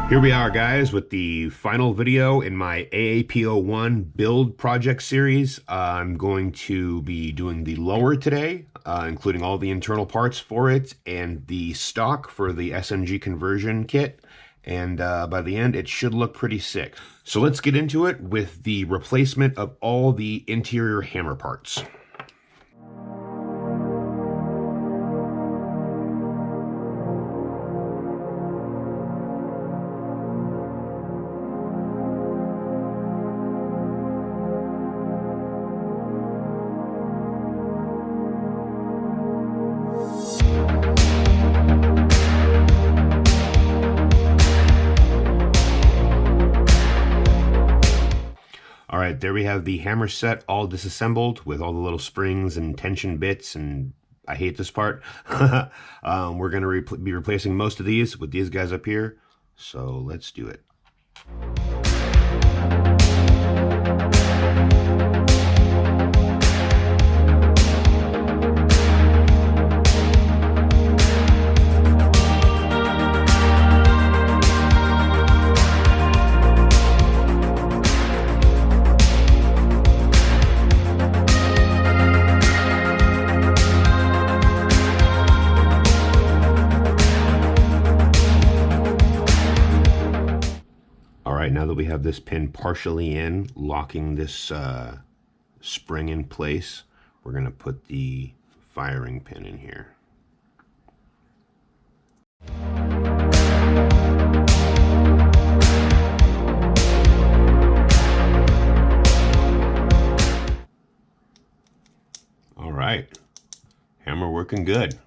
Here we are, guys, with the final video in my AAP-01 build project series. I'm going to be doing the lower today, including all the internal parts for it and the stock for the SMG conversion kit. And by the end, it should look pretty sick. So let's get into it with the replacement of all the interior hammer parts. Alright, there we have the hammer set all disassembled with all the little springs and tension bits, and I hate this part. We're going to be replacing most of these with these guys up here, so let's do it. Now that we have this pin partially in, locking this spring in place, we're going to put the firing pin in here. All right, hammer working good.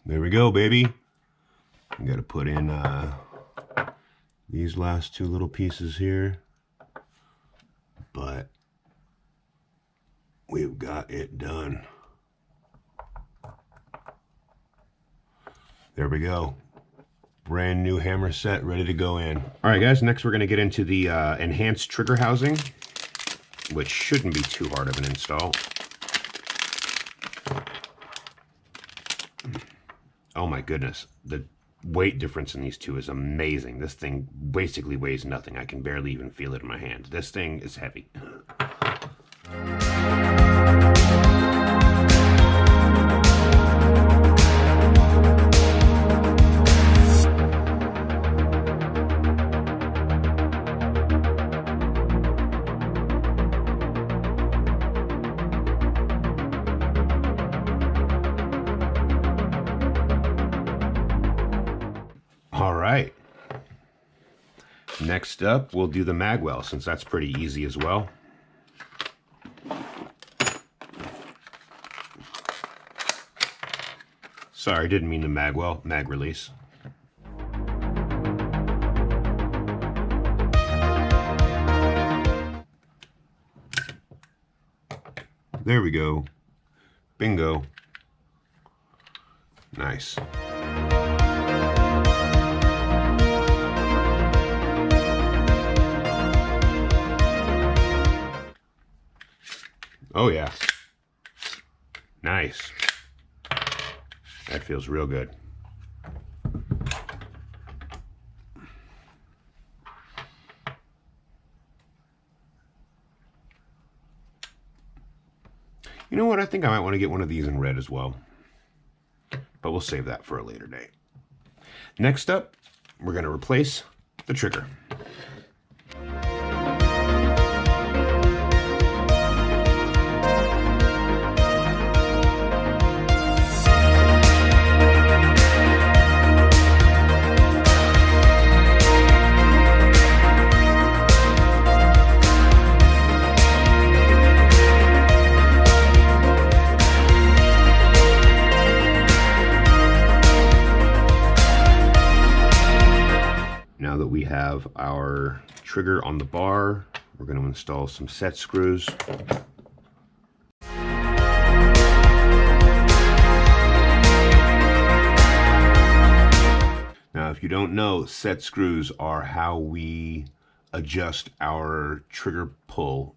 There we go, baby. We got to put in these last two little pieces here, but we've got it done. There we go. Brand new hammer set ready to go in. All right, guys, next we're going to get into the enhanced trigger housing, which shouldn't be too hard of an install. Oh my goodness, the weight difference in these two is amazing. This thing basically weighs nothing. I can barely even feel it in my hand. This thing is heavy. All right, next up we'll do the Magwell, since that's pretty easy as well. Sorry, didn't mean the Magwell, mag release. There we go. Bingo. Nice. Oh yeah, nice. That feels real good. You know what, I think I might want to get one of these in red as well, but we'll save that for a later date. Next up, we're going to replace the trigger. Now that we have our trigger on the bar, we're going to install some set screws. don't know, set screws are how we adjust our trigger pull,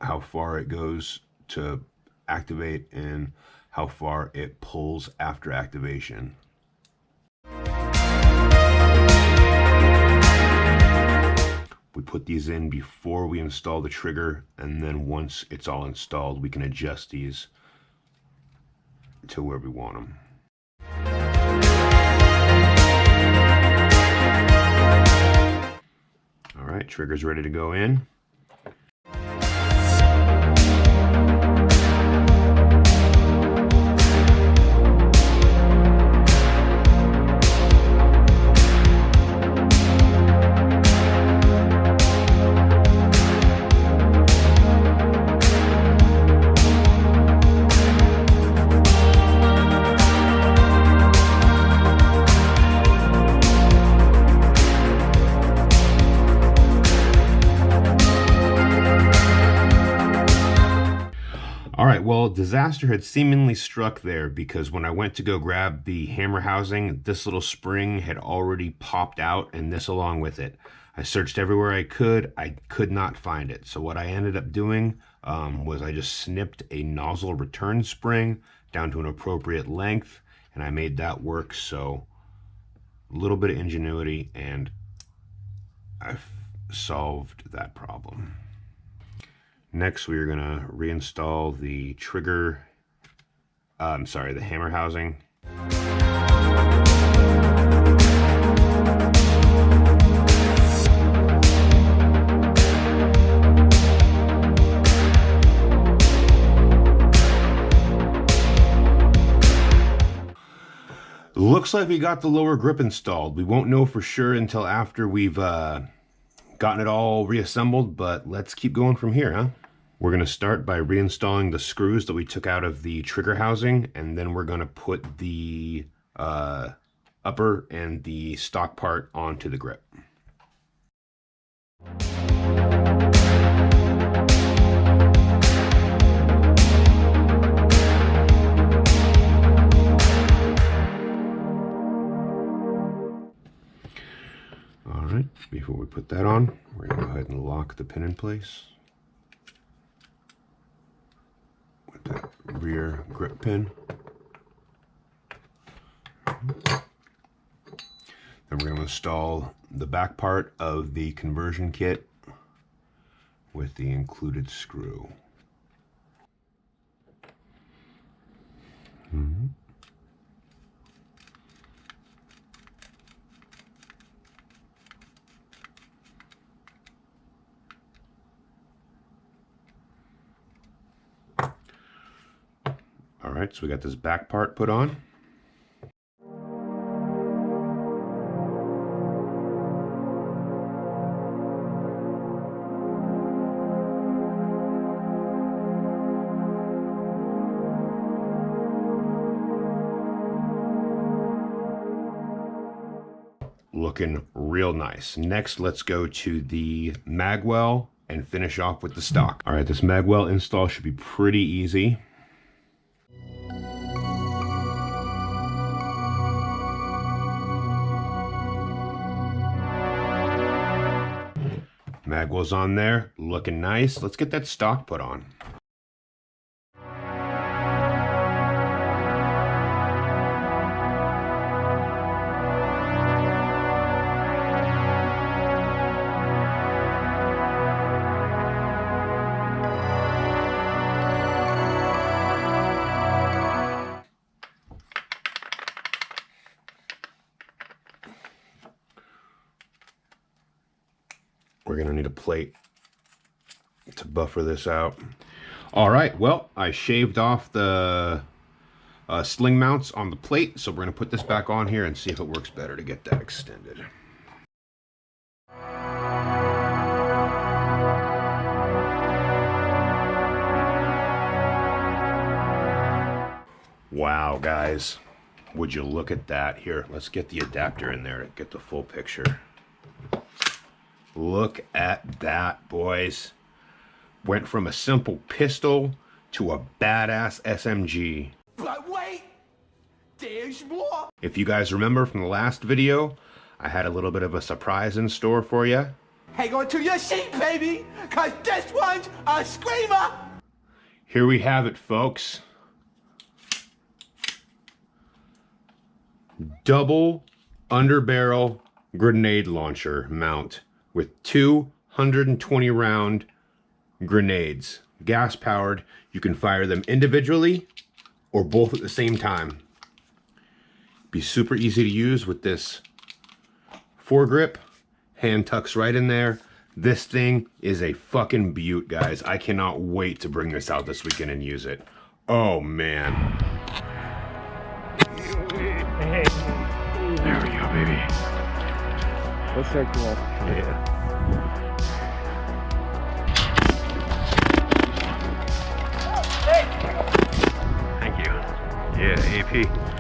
how far it goes to activate and how far it pulls after activation. We put these in before we install the trigger, and then once it's all installed, we can adjust these to where we want them. All right, trigger's ready to go in. Alright, well, disaster had seemingly struck there because when I went to go grab the hammer housing, this little spring had already popped out, and this along with it. I searched everywhere I could not find it. So what I ended up doing was I just snipped a nozzle return spring down to an appropriate length, and I made that work. So a little bit of ingenuity, and I've solved that problem. Next, we are going to reinstall the trigger, the hammer housing. Looks like we got the lower grip installed. We won't know for sure until after we've gotten it all reassembled, but let's keep going from here, huh? We're going to start by reinstalling the screws that we took out of the trigger housing, and then we're going to put the upper and the stock part onto the grip. Alright, before we put that on, we're going to go ahead and lock the pin in place with that rear grip pin. Then we're going to install the back part of the conversion kit with the included screw. All right, so we got this back part put on. Looking real nice. Next, let's go to the Magwell and finish off with the stock. All right, this Magwell install should be pretty easy. Magwell's on there, looking nice. Let's get that stock put on. We're going to need a plate to buffer this out. All right, well, I shaved off the sling mounts on the plate, so we're going to put this back on here and see if it works better to get that extended. Wow, guys, would you look at that? Here, let's get the adapter in there to get the full picture. Look at that, boys. Went from a simple pistol to a badass SMG. But wait! There's more. If you guys remember from the last video, I had a little bit of a surprise in store for you. Hang on to your seat, baby, cause this one's a screamer. Here we have it, folks. Double underbarrel grenade launcher mount with 220 round grenades, gas powered. You can fire them individually or both at the same time. Be super easy to use with this foregrip. Hand tucks right in there. This thing is a fucking beaut, guys. I cannot wait to bring this out this weekend and use it. Oh man. Hey. There we go, baby. Let's start cool. Yeah. Thank you. Yeah, AP.